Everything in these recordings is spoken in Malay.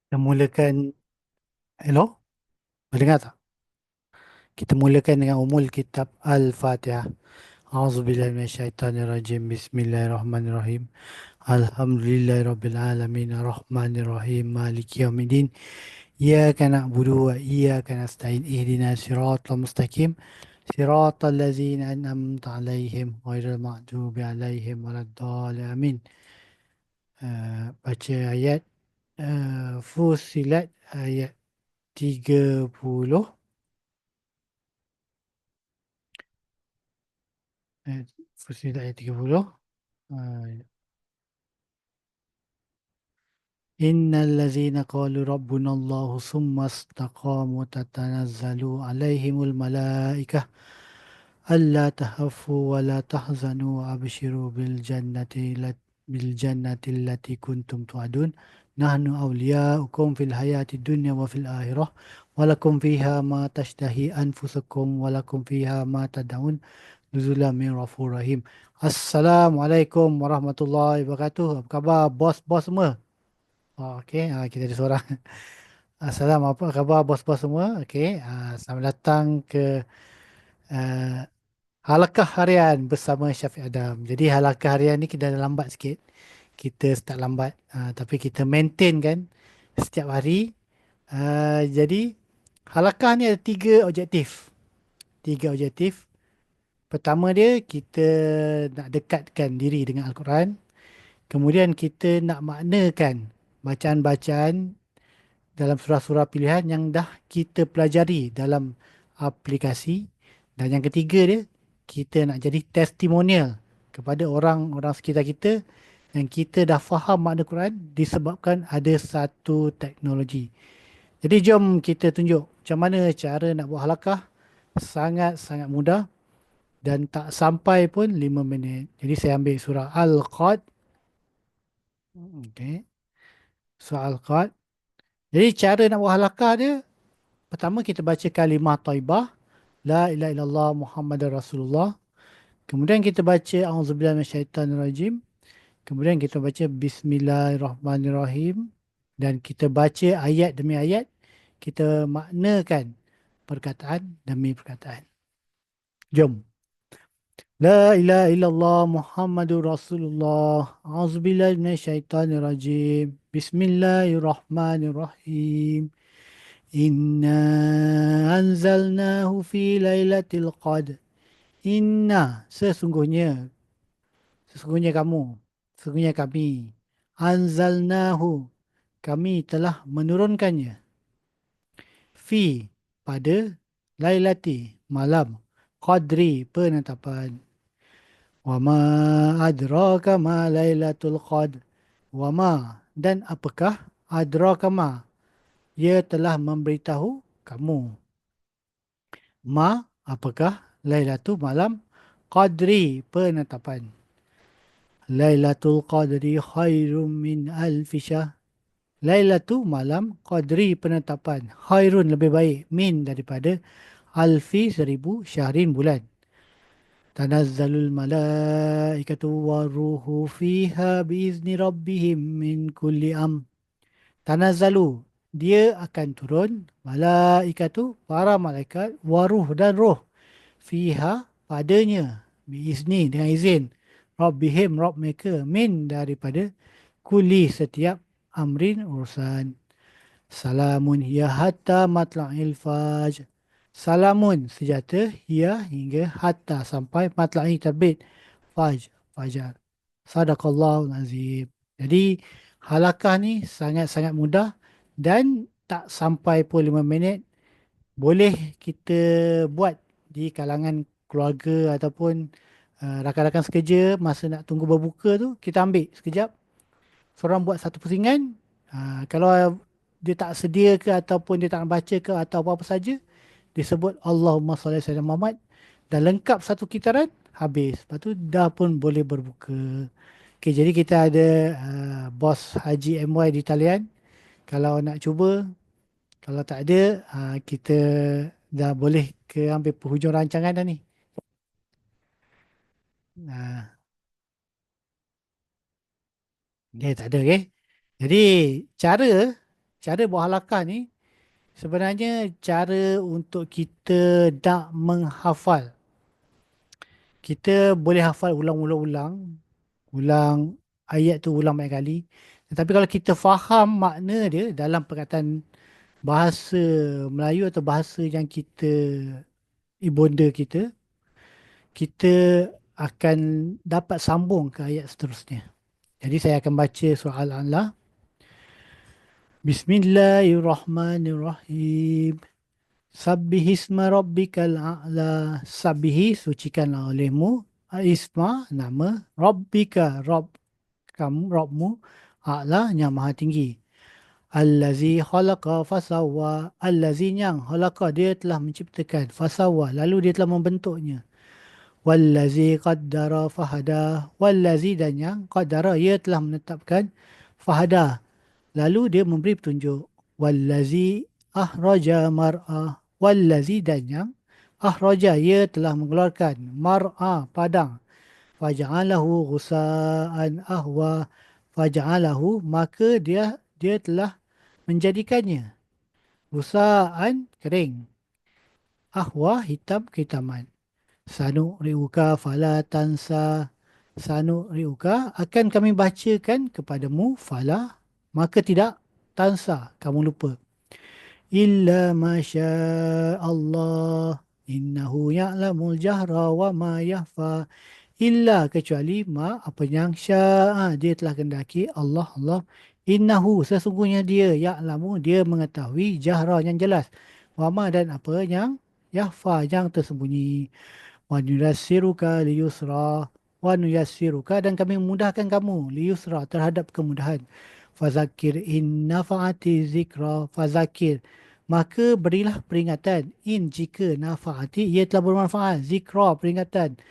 Kita mulakan, hello, mendengar tak? Kita mulakan dengan umul kitab Al-Fatihah. A'udzubillahi minasyaitonirrajim. Bismillahirrahmanirrahim. Alhamdulillahirabbil rahmanirrahim. Maliki yaumiddin. Iyyaka na'budu wa iyyaka nasta'in. Ihdinas siratal mustaqim. Siratal ladzina an'amta 'alaihim ghairil maghdubi 'alaihim waladdallin. Amin. Baca ayat Fussilat ayat 30. Fussilat ayat 30. Innal ladzina qalu rabbuna Allahu summa istaqamu tatanazzalu alaihimul malaikah alla tahafu wa la tahzanu wa abshiru bil jannati allati kuntum tu'adun nahnu awliya'ukum fil hayati dunya wa fil akhirah wa lakum fiha ma tashtahi anfusukum wa lakum fiha ma tad'un nuzulan min ghafurur rahim. Assalamualaikum warahmatullahi wabarakatuh. Apa khabar bos-bos semua? Oh, okey, kita ada seorang. Assalamualaikum, apa khabar bos-bos semua? Okey, selamat datang ke uh, Halakah Harian bersama Syafiq Adam. Jadi Halakah Harian ni kita dah lambat sikit. Kita start lambat, tapi kita maintain kan setiap hari. Jadi Halakah ni ada tiga objektif. Tiga objektif. Pertama dia, kita nak dekatkan diri dengan Al-Quran. Kemudian kita nak maknakan bacaan-bacaan dalam surah-surah pilihan yang dah kita pelajari dalam aplikasi. Dan yang ketiga dia, kita nak jadi testimonial kepada orang-orang sekitar kita yang kita dah faham makna Quran disebabkan ada satu teknologi. Jadi jom kita tunjuk macam mana cara nak buat halakah. Sangat-sangat mudah dan tak sampai pun 5 minit. Jadi saya ambil surah Al-Qad. Okay. Surah Al-Qad. Jadi cara nak buat halakah dia, pertama kita baca kalimah Taibah, La ilaha illallah Muhammadar Rasulullah. Kemudian kita baca A'udzubillahi minasyaitonirrajim. Kemudian kita baca Bismillahirrahmanirrahim. Dan kita baca ayat demi ayat. Kita maknakan perkataan demi perkataan. Jom. La ilaha illallah Muhammadur Rasulullah. A'udzubillahi minasyaitonirrajim. Bismillahirrahmanirrahim. Inna anzalnahu fi lailatul qadr. Inna, sesungguhnya kamu, sesungguhnya kami. Anzalnahu, kami telah menurunkannya. Fi, pada lailati, malam. Qadri, penetapan. Wa ma adraka ma lailatul qadr. Wa ma, dan apakah adraka ma, ia telah memberitahu kamu. Ma, apakah Lailatul malam Qadri, penetapan. Lailatul Qadri khairum min alfi syahr. Lailatul malam Qadri, penetapan. Khairun, lebih baik. Min, daripada. Alfi, 1000. Syahrin, bulan. Tanazzalul malaikatu waruhu fiha biizni rabbihim min kulli Tanazzalu, dia akan turun. Malaikatu, para malaikat. Waruh, dan roh. Fiha, padanya. Biizni, dengan izin. Rabbihim, Rabb mereka. Min, daripada. Kuli, setiap. Amrin, urusan. Salamun hiya hatta matla'il fajr. Salamun, sejahtera. Hiya, hingga. Hatta, sampai. Matla'il, terbit. Fajr, fajar. Sadaqallahul azim. Jadi halakah ni sangat-sangat mudah dan tak sampai pun 5 minit. Boleh kita buat di kalangan keluarga ataupun rakan-rakan sekerja masa nak tunggu berbuka tu, kita ambil sekejap. Seorang buat satu pusingan. Kalau dia tak sedia ke ataupun dia tak nak baca ke atau apa-apa saja, disebut Allahumma salli ala sayyidina Muhammad dan lengkap satu kitaran, habis. Lepas tu dah pun boleh berbuka. Okay, jadi kita ada bos Haji MY di talian. Kalau nak cuba, kalau tak ada, kita dah boleh ke hampir penghujung rancangan dah ni. Ah, okay, tak ada, okay. Jadi, cara cara buat halakah ni sebenarnya cara untuk kita nak menghafal. Kita boleh hafal ulang-ulang-ulang, ulang ayat tu ulang banyak kali. Tetapi kalau kita faham makna dia dalam perkataan bahasa Melayu atau bahasa yang kita ibunda kita, kita akan dapat sambung ke ayat seterusnya. Jadi saya akan baca surah Al-A'la. Bismillahirrahmanirrahim. Sabbihisma rabbikal a'la. Sabbihi, sucikanlah olehmu. Isma, nama. Rabbika, Rabb kamu, Rabbmu. A'la, yang maha tinggi. Allazi khalaqa fasawwa. Allazi yang khalaqa, dia telah menciptakan. Fasawwa, lalu dia telah membentuknya. Wallazi qaddara fahada. Wallazi, dan yang qaddara, ia telah menetapkan. Fahada, lalu dia memberi petunjuk. Wallazi ahraja mar'ah. Wallazi, dan yang ahraja, ia telah mengeluarkan. Mar'ah, padang. Faja'alahu ghusa'an ahwa. Faja'alahu, maka dia telah menjadikannya. Ghusa'an, kering. Ahwa, hitam kehitaman. Sanu'ri'uka fala tansa. Sanu'ri'uka, akan kami bacakan kepadamu. Fala, maka tidak tansa, kamu lupa. Illa masya Allah. Innahu ya'lamul jahra wa ma yahfa. Illa, kecuali ma, apa yang sya'a, dia telah kendaki. Allah, Allah. Innahu, sesungguhnya dia. Ya'lamu, dia mengetahui. Jahra, yang jelas. Wa ma, dan apa yang yahfa, yang tersembunyi. Wa nuyassiruka liyusra. Wa nuyassiruka, dan kami memudahkan kamu. Liyusra, terhadap kemudahan. Fazakir in nafa'ati zikra. Fazakir, maka berilah peringatan. In, jika nafa'ati, ia telah bermanfaat. Zikra, peringatan.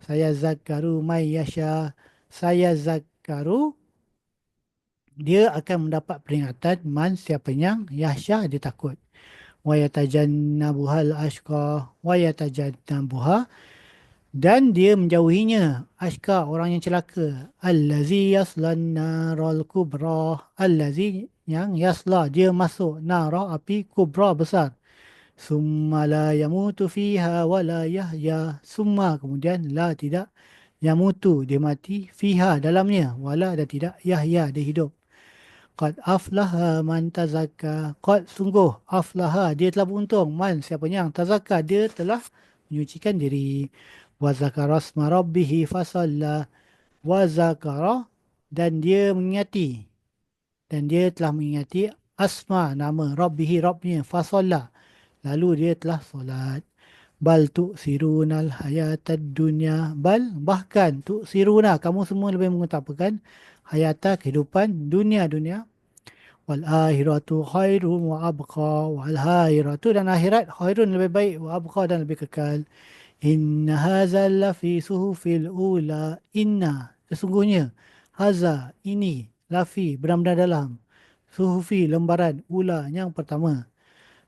Saya zakaru may yasha. Saya zakaru, dia akan mendapat peringatan. Man, siapa yang yasha, dia takut. Wa yatajannabuhal ashqa. Wa yatajannabuha, dan dia menjauhinya. Ashqa, orang yang celaka. Allazi yaslan naral kubra. Allazi, yang yasla, dia masuk. Nara, api. Kubra, besar. Summa la yamutu fiha wa la yahya. Summa, kemudian. La, tidak. Yamutu, dia mati. Fiha, dalamnya. Wala, dan tidak. Yahya, dia hidup. Qad aflaha man tazakka. Qad, sungguh. Aflaha, dia telah beruntung. Man, siapa yang tazakka, dia telah menyucikan diri. Wa zakara asma rabbihi fasalla. Wa zakara, dan dia mengingati. Dan dia telah mengingati asma, nama. Rabbihi, Rabbnya. Fasalla, lalu dia telah solat. Bal tu'sirunal hayatad dunya. Bal, bahkan. Tu'siruna, kamu semua lebih mengutamakan. Hayata, kehidupan. Dunia, dunia. Wal akhiratu khairun wa abqa. Wal akhiratu, dan akhirat. Khairun, lebih baik. Wa abqa, dan lebih kekal. Inna haza lafi suhufil ula. Inna, sesungguhnya. Haza, ini. Lafi, benar-benar dalam. Suhufi, lembaran. Ula, yang pertama.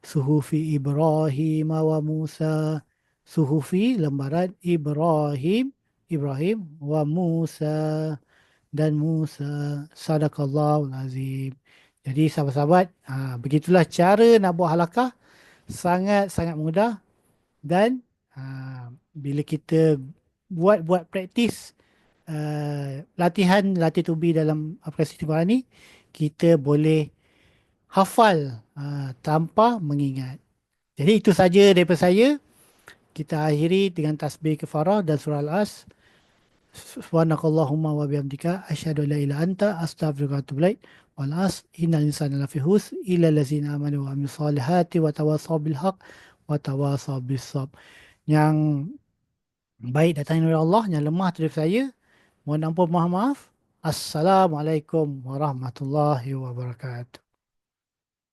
Suhufi Ibrahim wa Musa. Suhufi, lembaran. Ibrahim. Ibrahim wa Musa, dan Musa. Sadaqallahul azim. Jadi sahabat-sahabat, begitulah cara nak buat halakah. Sangat-sangat mudah. Dan bila kita buat praktis, latih to be dalam aplikasi Timbalan ni, kita boleh hafal tanpa mengingat. Jadi itu saja daripada saya. Kita akhiri dengan tasbih kafarah dan surah Al-As. Subhanakallahumma wa bihamdika asyhadu an la ilaha illa anta astaghfiruka wa atubu ilaik. Wal 'asr innal insana lafi khusr illa allazina amanu wa amilus solihati wa tawasaw bil haqq wa tawasaw bis sabr. Yang baik datang dari Allah, yang lemah dari saya. Mohon ampun, mohon maaf. Assalamualaikum warahmatullahi wabarakatuh.